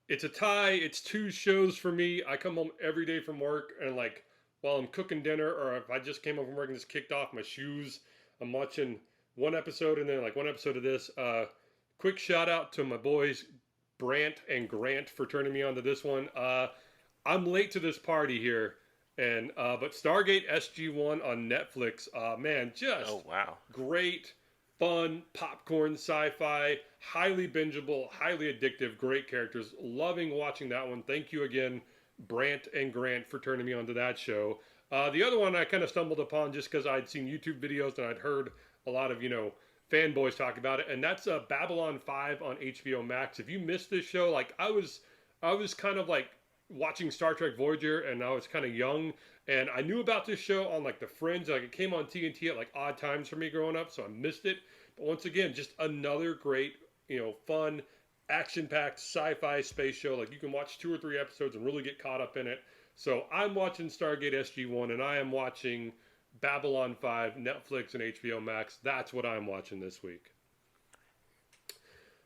it's a tie. It's two shows for me. I come home every day from work, and like while I'm cooking dinner, or if I just came home from work and just kicked off my shoes, I'm watching one episode and then like one episode of this. Quick shout out to my boys Brant and Grant for turning me on to this one. I'm late to this party here, and but Stargate SG-1 on Netflix. Man, just Oh wow. great, fun, popcorn sci-fi, highly bingeable, highly addictive, great characters. Loving watching that one. Thank you again, Brant and Grant, for turning me on to that show. The other one I kind of stumbled upon just because I'd seen YouTube videos and I'd heard a lot of fanboys talk about it, and that's Babylon 5 on HBO Max. If you missed this show, like I was kind of like watching Star Trek Voyager, and I was kind of young, and I knew about this show on like the Fringe. Like it came on TNT at like odd times for me growing up, so I missed it. But once again, just another great, fun, action-packed sci-fi space show. Like you can watch 2 or 3 episodes and really get caught up in it. So I'm watching Stargate SG-1, and I am watching Babylon 5, Netflix and HBO Max. That's what I'm watching this week.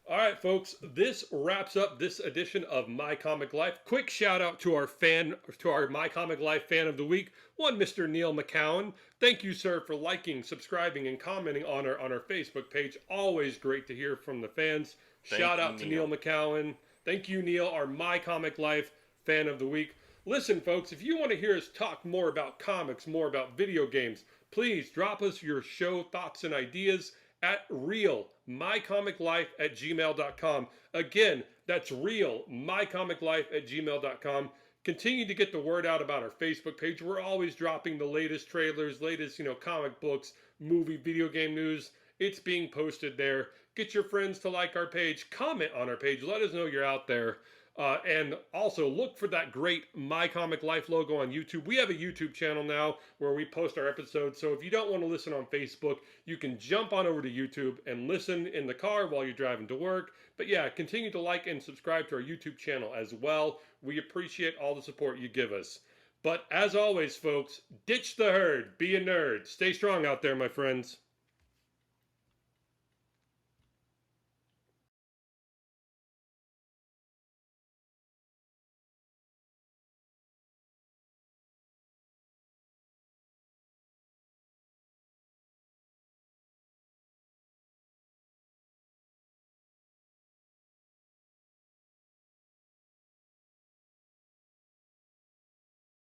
All right, folks, this wraps up this edition of My Comic Life. Quick shout out to our My Comic Life fan of the week, one Mr. Neil McCowan. Thank you, sir, for liking, subscribing, and commenting on our Facebook page. Always great to hear from the fans. Thank Shout you, out to Neil Neil. McCowan. Thank you, Neil, our My Comic Life fan of the week. Listen, folks, if you want to hear us talk more about comics, more about video games, please drop us your show thoughts and ideas at real mycomiclife at gmail.com. Again, that's real mycomiclife at gmail.com. Continue to get the word out about our Facebook page. We're always dropping the latest trailers, latest, comic books, movie, video game news. It's being posted there. Get your friends to like our page, comment on our page, let us know you're out there. And also look for that great My Comic Life logo on YouTube. We have a YouTube channel now where we post our episodes. So if you don't want to listen on Facebook, you can jump on over to YouTube and listen in the car while you're driving to work. But yeah, continue to like and subscribe to our YouTube channel as well. We appreciate all the support you give us. But as always, folks, ditch the herd, be a nerd. Stay strong out there, my friends.